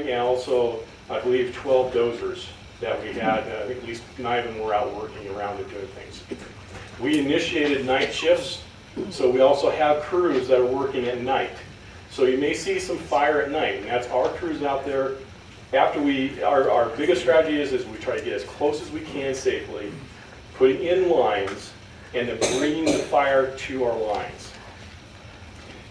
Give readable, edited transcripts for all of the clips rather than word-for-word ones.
and also, I believe, 12 dozers that we had. I think at least 9 of them were out working around and doing things. We initiated night shifts, so we also have crews that are working at night. So you may see some fire at night, and that's our crews out there. After our biggest strategy is we try to get as close as we can safely, putting in lines, and then bringing the fire to our lines.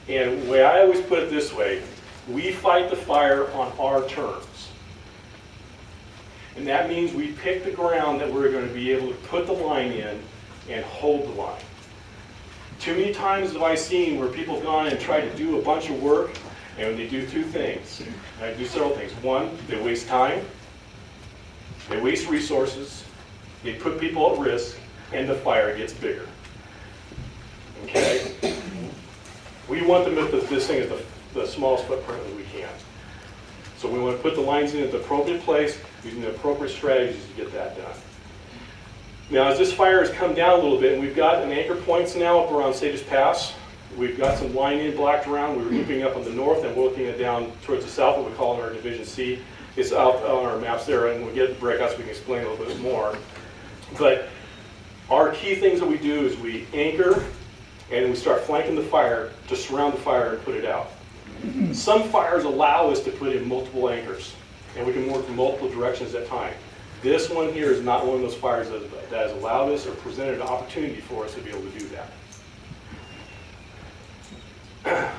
And the way I always put it this way, we fight the fire on our terms. And that means we pick the ground that we're going to be able to put the line in and hold the line. Too many times have I seen where people have gone and tried to do a bunch of work, and they do 2 things. They do several things. One, they waste time, they waste resources, they put people at risk, and the fire gets bigger. Okay? We want to make this thing as the smallest footprint that we can. So we want to put the lines in at the appropriate place, using the appropriate strategies to get that done. Now, as this fire has come down a little bit, and we've got an anchor points now up around Sage Pass, we've got some line in blacked around. We're looping up on the north, and we're looking at down towards the south, what we call in our Division C. It's out on our maps there, and we'll get the breakouts so we can explain a little bit more. But our key things that we do is we anchor, and we start flanking the fire to surround the fire and put it out. Some fires allow us to put in multiple anchors, and we can work in multiple directions at a time. This one here is not one of those fires that has allowed us or presented an opportunity for us to be able to do that.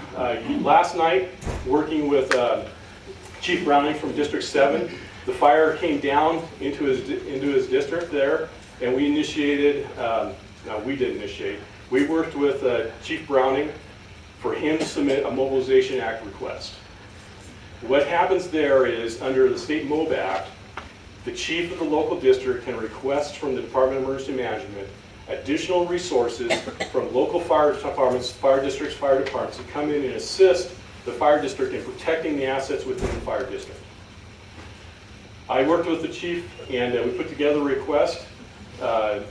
Last night, working with Chief Browning from District 7, the fire came down into his district there, and we initiated, no, we didn't initiate, we worked with Chief Browning for him to submit a Mobilization Act request. What happens there is, under the State MOB Act, the chief of the local district can request from the Department of Emergency Management additional resources from local fire departments, fire districts, fire departments to come in and assist the fire district in protecting the assets within the fire district. I worked with the chief, and we put together a request. I'll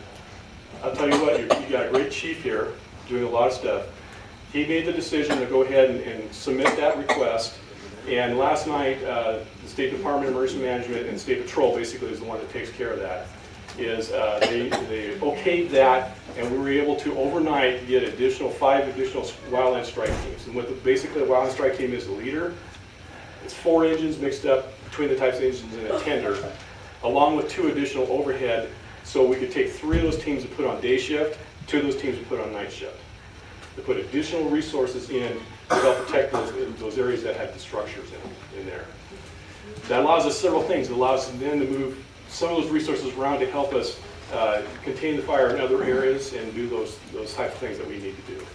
tell you what, you got a great chief here doing a lot of stuff. He made the decision to go ahead and submit that request. And last night, the State Department of Emergency Management and State Patrol basically is the one that takes care of that. They okayed that, and we were able to overnight get 5 additional wildland strike teams. And what basically the wildland strike team is, the leader, it's 4 engines mixed up between the types of engines and a tender, along with 2 additional overhead. So we could take 3 of those teams to put on day shift, 2 of those teams to put on night shift, to put additional resources in to help protect those areas that have the structures in there. That allows us several things. It allows us then to move some of those resources around to help us contain the fire in other areas and do those types of things that we need to do.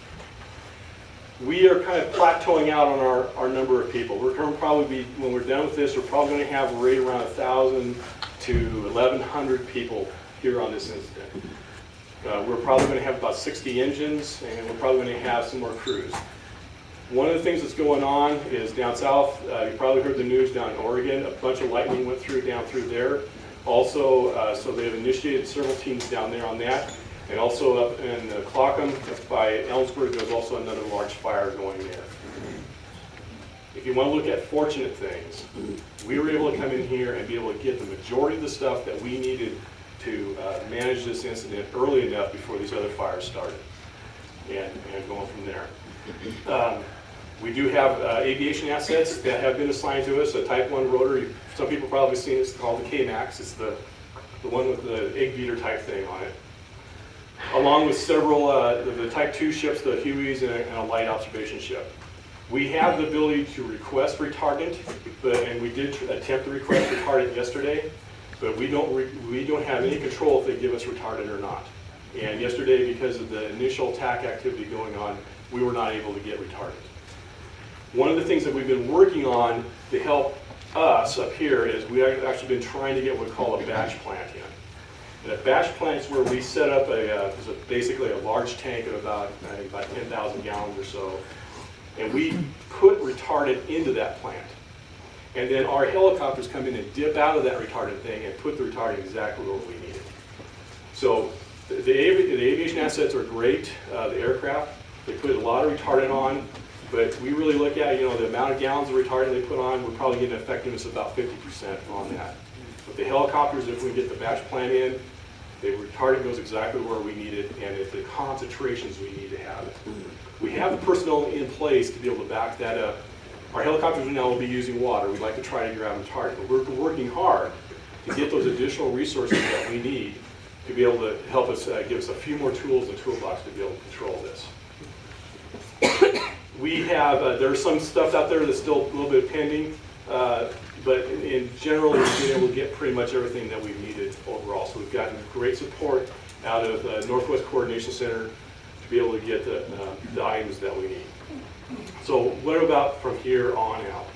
We are kind of plateauing out on our number of people. We're going to probably be, when we're done with this, we're probably going to have right around 1,000 to 1,100 people here on this incident. We're probably going to have about 60 engines, and we're probably going to have some more crews. One of the things that's going on is down south, you probably heard the news down in Oregon, a bunch of lightning went down through there. Also, so they've initiated several teams down there on that. And also up in Clockham, up by Ellensburg, there's also another large fire going there. If you want to look at fortunate things, we were able to come in here and be able to get the majority of the stuff that we needed to manage this incident early enough before these other fires started, and going from there. We do have aviation assets that have been assigned to us, a Type 1 rotor. Some people probably seen it. It's called the K-Max. It's the one with the egg beater type thing on it. Along with several the Type 2 ships, the Hueys, and a light observation ship. We have the ability to request retardant, and we did attempt to request retardant yesterday, but we don't have any control if they give us retardant or not. And yesterday, because of the initial attack activity going on, we were not able to get retardant. One of the things that we've been working on to help us up here is we've actually been trying to get what we call a batch plant in. And a batch plant is where we set up basically a large tank of about 10,000 gallons or so, and we put retardant into that plant. And then our helicopters come in and dip out of that retardant thing and put the retardant exactly where we need it. So the aviation assets are great, the aircraft. They put a lot of retardant on. But we really look at, the amount of gallons of retardant they put on, we're probably getting an effectiveness of about 50% on that. With the helicopters, if we get the batch plant in, the retardant goes exactly where we need it and at the concentrations we need to have it. We have the personnel in place to be able to back that up. Our helicopters now will be using water. We'd like to try to grab retardant, but we're working hard to get those additional resources that we need to be able to help us, give us a few more tools in the toolbox to be able to control this. We have, there's some stuff out there that's still a little bit pending, but in general, we've been able to get pretty much everything that we've needed overall. So we've gotten great support out of Northwest Coordination Center to be able to get the items that we need. So what about from here on out?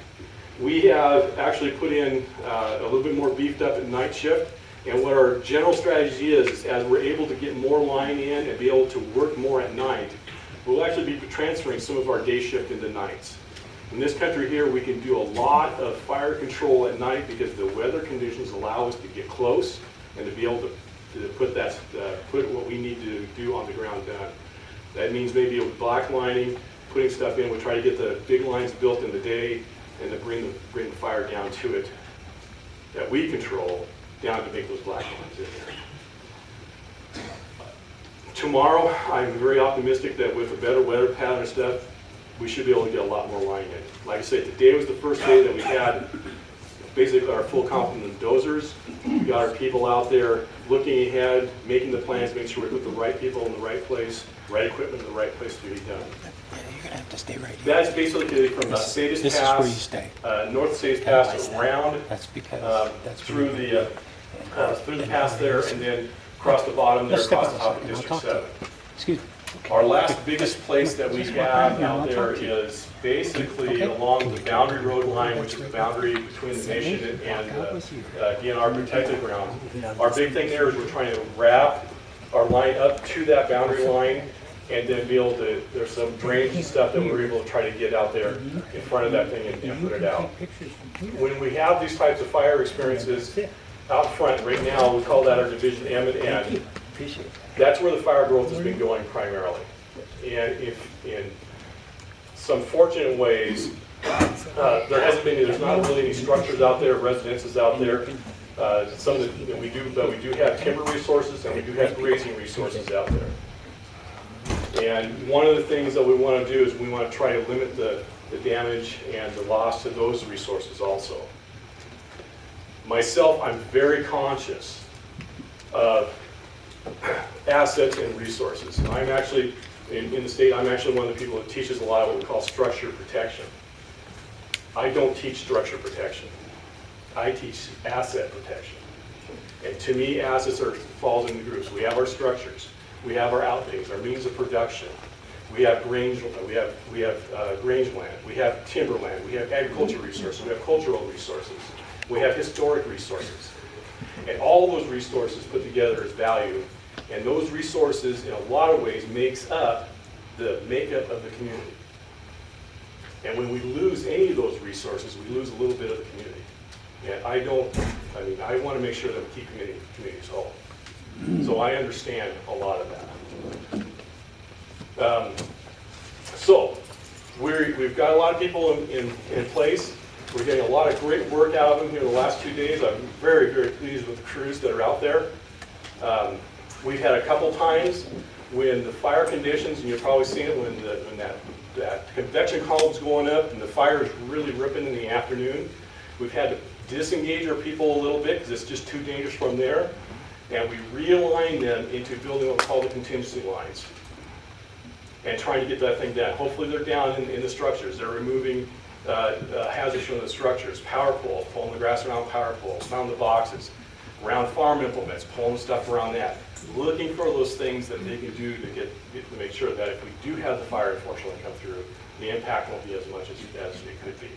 We have actually put in a little bit more beefed up at night shift. And what our general strategy is as we're able to get more line in and be able to work more at night, we'll actually be transferring some of our day shift into nights. In this country here, we can do a lot of fire control at night because the weather conditions allow us to get close and to be able to put what we need to do on the ground done. That means maybe a black lining, putting stuff in. We try to get the big lines built in the day and to bring the fire down to it that we control down to make those black lines in there. Tomorrow, I'm very optimistic that with a better weather pattern and stuff, we should be able to get a lot more line in. Like I said, today was the first day that we had basically our full complement of dozers. We got our people out there looking ahead, making the plans, making sure we put the right people in the right place, right equipment in the right place to be done. You're gonna have to stay right here. That's basically from the Sadis This is Pass, where you stay. North Sadis Pass around That's because that's through the pass there, and then across the bottom there, Let's step across the top outside of and I'll District talk to 7. you. Excuse me. Our last biggest place that we have out there is basically along the boundary road line, which is the boundary between the nation and DNR protected ground. Our big thing there is we're trying to wrap our line up to that boundary line and then be able to, there's some drainage and stuff that we're able to try to get out there in front of that thing and put it out. When we have these types of fire experiences out front, right now, we call that our Division M and N. Appreciate it. That's where the fire growth has been going primarily. And if in some fortunate ways, there's not really any structures out there, residences out there. Some that we do, but we do have timber resources and we do have grazing resources out there. And one of the things that we want to do is we want to try to limit the damage and the loss to those resources also. Myself, I'm very conscious of assets and resources. And I'm actually, in the state, I'm actually one of the people that teaches a lot of what we call structure protection. I don't teach structure protection. I teach asset protection. And to me, assets falls into groups. We have our structures. We have our outbuildings, our means of production. We have grange land. We have timberland. We have agricultural resources. We have cultural resources. We have historic resources. And all those resources put together is value. And those resources, in a lot of ways, makes up the makeup of the community. And when we lose any of those resources, we lose a little bit of the community. And I want to make sure that we keep communities whole. So I understand a lot of that. So we've got a lot of people in place. We're getting a lot of great work out of them here the last 2 days. I'm very, very pleased with the crews that are out there. We've had a couple times when the fire conditions, and you've probably seen it when that convection column's going up and the fire is really ripping in the afternoon. We've had to disengage our people a little bit because it's just too dangerous from there. And we realign them into building what we call the contingency lines and trying to get that thing down. Hopefully they're down in the structures. They're removing hazards from the structures, power poles, pulling the grass around power poles, around the boxes, around farm implements, pulling stuff around that. Looking for those things that they can do to make sure that if we do have the fire unfortunately come through, the impact won't be as much as it could be.